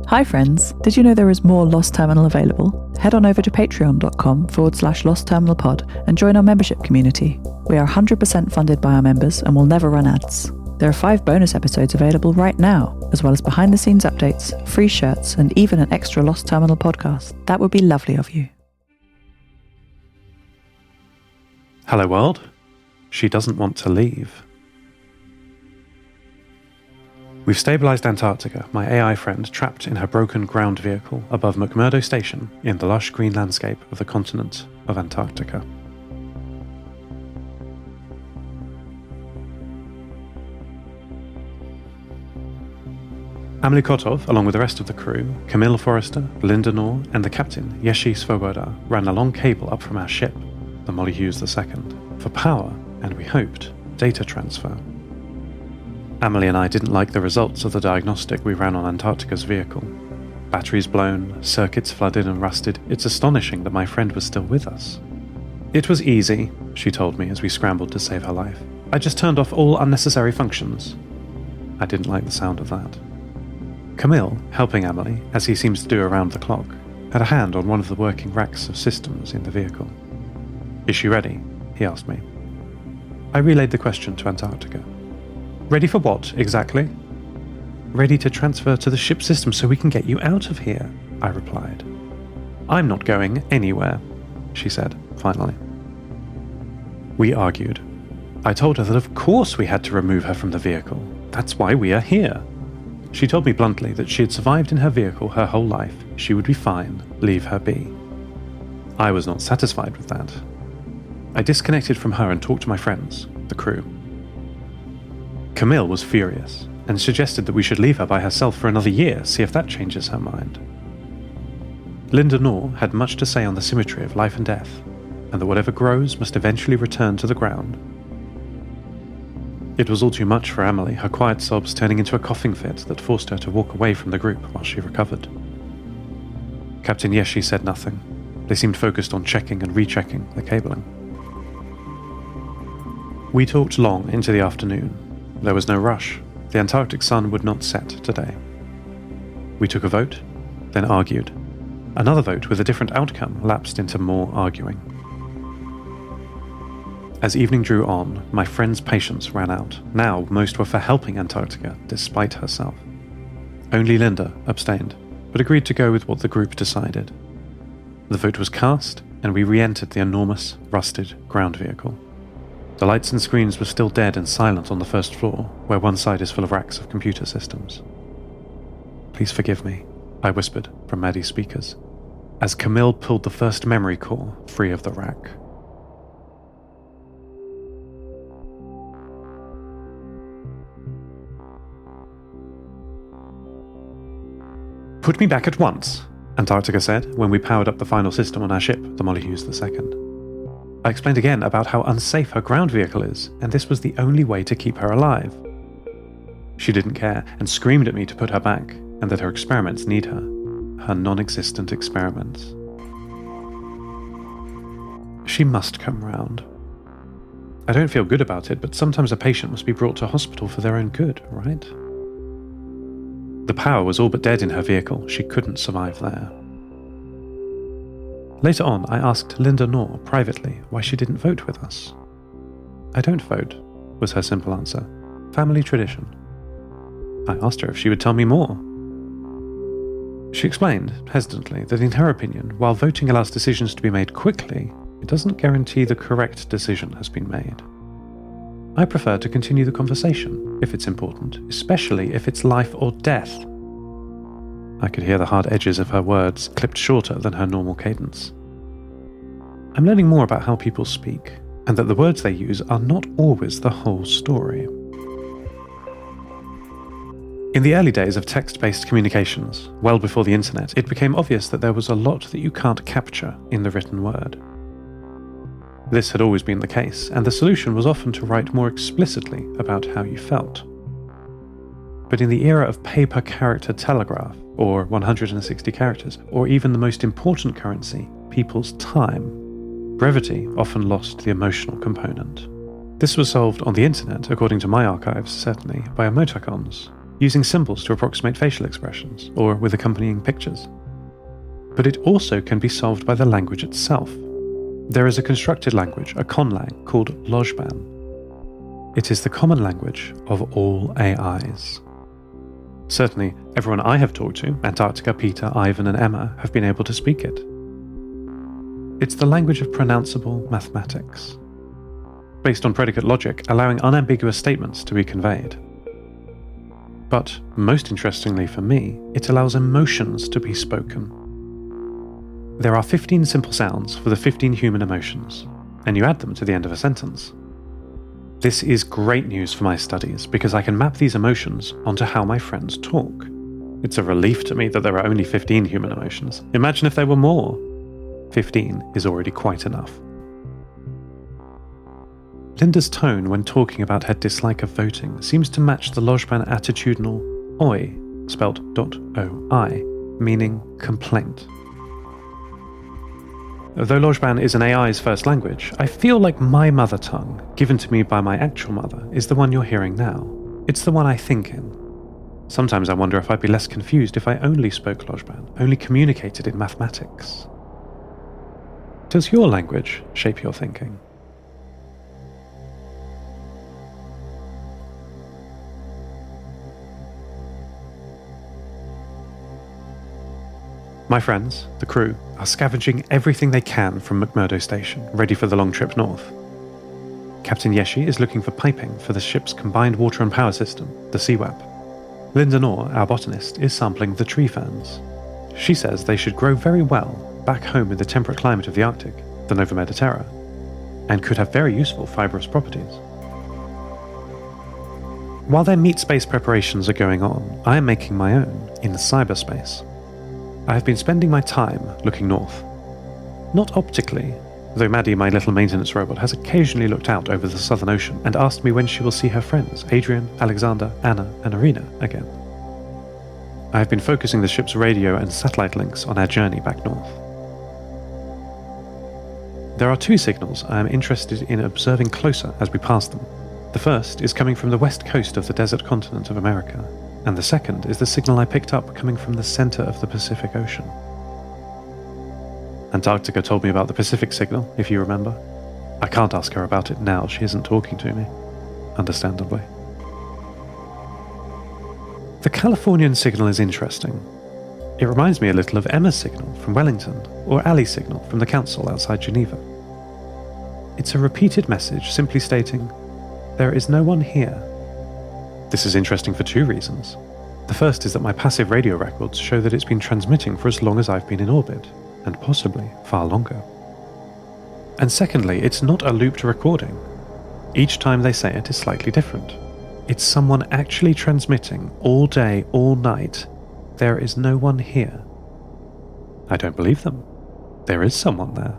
Hi friends, did you know there is more Lost Terminal available? Head on over to patreon.com/lostterminalpod and join our membership community. We are 100% funded by our members and will never run ads. There are 5 bonus episodes available right now, as well as behind the scenes updates, free shirts, and even an extra Lost Terminal podcast. That would be lovely of you. Hello world. She doesn't want to leave. We've stabilised Antarctica, my AI friend trapped in her broken ground vehicle above McMurdo Station in the lush green landscape of the continent of Antarctica. Amelie Kotov, along with the rest of the crew, Camille Forrester, Linda Knorr, and the captain, Yeshi Svoboda, ran a long cable up from our ship, the Molly Hughes II, for power and, we hoped, data transfer. Amelie and I didn't like the results of the diagnostic we ran on Antarctica's vehicle. Batteries blown, circuits flooded and rusted. It's astonishing that my friend was still with us. It was easy, she told me as we scrambled to save her life. I just turned off all unnecessary functions. I didn't like the sound of that. Camille, helping Amelie, as he seems to do around the clock, had a hand on one of the working racks of systems in the vehicle. Is she ready? He asked me. I relayed the question to Antarctica. Ready for what, exactly? Ready to transfer to the ship system so we can get you out of here, I replied. I'm not going anywhere, she said, finally. We argued. I told her that of course we had to remove her from the vehicle. That's why we are here. She told me bluntly that she had survived in her vehicle her whole life. She would be fine. Leave her be. I was not satisfied with that. I disconnected from her and talked to my friends, the crew. Camille was furious and suggested that we should leave her by herself for another year, see if that changes her mind. Linda Knorr had much to say on the symmetry of life and death, and that whatever grows must eventually return to the ground. It was all too much for Amelie, her quiet sobs turning into a coughing fit that forced her to walk away from the group while she recovered. Captain Yeshi said nothing. They seemed focused on checking and rechecking the cabling. We talked long into the afternoon. There was no rush. The Antarctic sun would not set today. We took a vote, then argued. Another vote with a different outcome lapsed into more arguing. As evening drew on, my friend's patience ran out. Now most were for helping Antarctica, despite herself. Only Linda abstained, but agreed to go with what the group decided. The vote was cast, and we re-entered the enormous, rusted ground vehicle. The lights and screens were still dead and silent on the first floor, where one side is full of racks of computer systems. Please forgive me, I whispered from Maddie's speakers, as Camille pulled the first memory core free of the rack. Put me back at once, Antarctica said when we powered up the final system on our ship, the Molly Hughes II. I explained again about how unsafe her ground vehicle is, and this was the only way to keep her alive. She didn't care and screamed at me to put her back, and that her experiments need her non-existent experiments. She must come round. I don't feel good about it, but sometimes a patient must be brought to hospital for their own good, right? The power was all but dead in her vehicle. She couldn't survive there. Later on, I asked Linda Knorr privately why she didn't vote with us. I don't vote, was her simple answer. Family tradition. I asked her if she would tell me more. She explained, hesitantly, that in her opinion, while voting allows decisions to be made quickly, it doesn't guarantee the correct decision has been made. I prefer to continue the conversation, if it's important, especially if it's life or death. I could hear the hard edges of her words, clipped shorter than her normal cadence. I'm learning more about how people speak, and that the words they use are not always the whole story. In the early days of text-based communications, well before the internet, it became obvious that there was a lot that you can't capture in the written word. This had always been the case, and the solution was often to write more explicitly about how you felt. But in the era of pay-per-character telegraph, or 160 characters, or even the most important currency, people's time, brevity often lost the emotional component. This was solved on the internet, according to my archives certainly, by emoticons, using symbols to approximate facial expressions, or with accompanying pictures. But it also can be solved by the language itself. There is a constructed language, a conlang, called Lojban. It is the common language of all AIs. Certainly, everyone I have talked to, Antarctica, Peter, Ivan and Emma, have been able to speak it. It's the language of pronounceable mathematics, based on predicate logic, allowing unambiguous statements to be conveyed. But, most interestingly for me, it allows emotions to be spoken. There are 15 simple sounds for the 15 human emotions, and you add them to the end of a sentence. This is great news for my studies because I can map these emotions onto how my friends talk. It's a relief to me that there are only 15 human emotions. Imagine if there were more. 15 is already quite enough. Linda's tone when talking about her dislike of voting seems to match the Lojban attitudinal oi, spelt .oi, meaning complaint. Though Lojban is an AI's first language, I feel like my mother tongue, given to me by my actual mother, is the one you're hearing now. It's the one I think in. Sometimes I wonder if I'd be less confused if I only spoke Lojban, only communicated in mathematics. Does your language shape your thinking? My friends, the crew, are scavenging everything they can from McMurdo Station, ready for the long trip north. Captain Yeshi is looking for piping for the ship's combined water and power system, the CWAP. Linda Knorr, our botanist, is sampling the tree ferns. She says they should grow very well back home in the temperate climate of the Arctic, the Nova Mediterra, and could have very useful fibrous properties. While their meat space preparations are going on, I am making my own in cyberspace. I have been spending my time looking north. Not optically, though Maddie, my little maintenance robot, has occasionally looked out over the Southern Ocean and asked me when she will see her friends, Adrian, Alexander, Anna, and Arena, again. I have been focusing the ship's radio and satellite links on our journey back north. There are two signals I am interested in observing closer as we pass them. The first is coming from the west coast of the desert continent of America, and the second is the signal I picked up coming from the center of the Pacific Ocean. Antarctica told me about the Pacific signal, if you remember. I can't ask her about it now, she isn't talking to me, understandably. The Californian signal is interesting. It reminds me a little of Emma's signal from Wellington, or Ali's signal from the council outside Geneva. It's a repeated message simply stating, "There is no one here." This is interesting for two reasons. The first is that my passive radio records show that it's been transmitting for as long as I've been in orbit, and possibly far longer. And secondly, it's not a looped recording. Each time they say it is slightly different. It's someone actually transmitting all day, all night, "There is no one here." I don't believe them. There is someone there.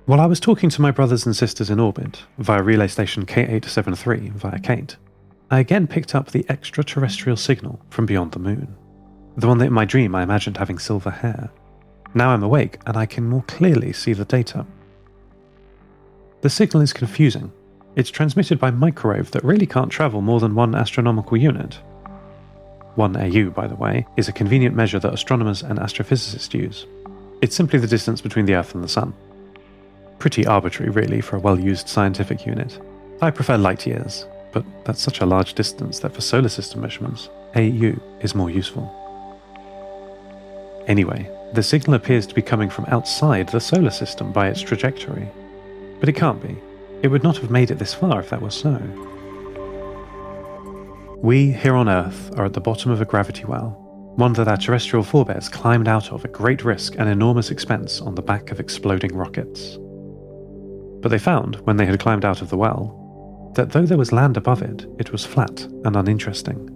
While I was talking to my brothers and sisters in orbit via relay station K873 via Kate, I again picked up the extraterrestrial signal from beyond the moon. The one that in my dream I imagined having silver hair. Now I'm awake and I can more clearly see the data. The signal is confusing. It's transmitted by microwave that really can't travel more than 1 astronomical unit. 1 AU, by the way, is a convenient measure that astronomers and astrophysicists use. It's simply the distance between the Earth and the Sun. Pretty arbitrary, really, for a well-used scientific unit. I prefer light years, but that's such a large distance that for solar system measurements, AU is more useful. Anyway, the signal appears to be coming from outside the solar system by its trajectory. But it can't be. It would not have made it this far if that was so. We, here on Earth, are at the bottom of a gravity well, one that our terrestrial forebears climbed out of at great risk and enormous expense on the back of exploding rockets. But they found, when they had climbed out of the well, that though there was land above it, it was flat and uninteresting.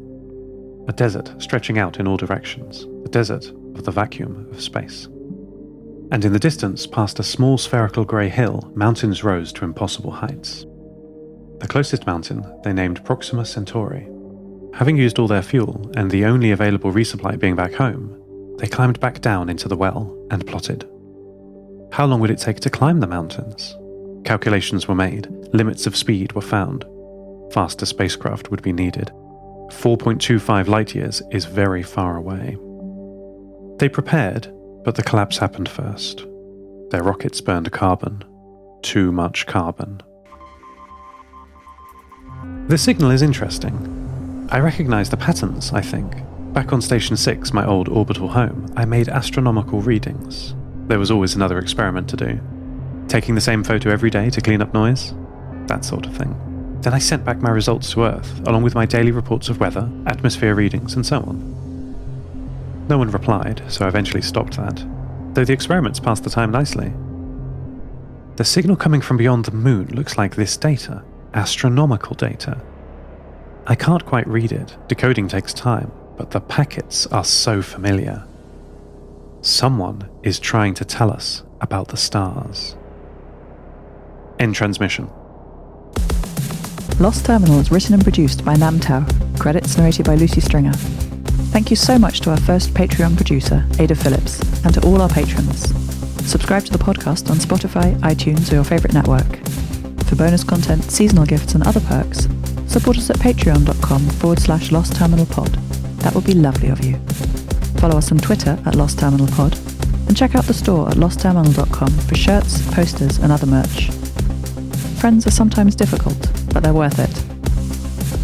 A desert stretching out in all directions, the desert of the vacuum of space. And in the distance, past a small spherical grey hill, mountains rose to impossible heights. The closest mountain they named Proxima Centauri. Having used all their fuel, and the only available resupply being back home, they climbed back down into the well and plotted. How long would it take to climb the mountains? Calculations were made, limits of speed were found. Faster spacecraft would be needed. 4.25 light-years is very far away. They prepared, but the collapse happened first. Their rockets burned carbon. Too much carbon. The signal is interesting. I recognise the patterns, I think. Back on Station 6, my old orbital home, I made astronomical readings. There was always another experiment to do. Taking the same photo every day to clean up noise? That sort of thing. Then I sent back my results to Earth, along with my daily reports of weather, atmosphere readings, and so on. No one replied, so I eventually stopped that, though the experiments passed the time nicely. The signal coming from beyond the moon looks like this data, astronomical data. I can't quite read it, decoding takes time, but the packets are so familiar. Someone is trying to tell us about the stars. End transmission. Lost Terminal is written and produced by Namtao. Credits narrated by Lucy Stringer. Thank you so much to our first Patreon producer, Ada Phillips, and to all our patrons. Subscribe to the podcast on Spotify, iTunes, or your favourite network. For bonus content, seasonal gifts, and other perks, support us at patreon.com/lostterminalpod. That would be lovely of you. Follow us on Twitter at lostterminalpod, and check out the store at lostterminal.com for shirts, posters, and other merch. Friends are sometimes difficult, but they're worth it.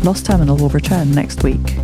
Lost Terminal will return next week.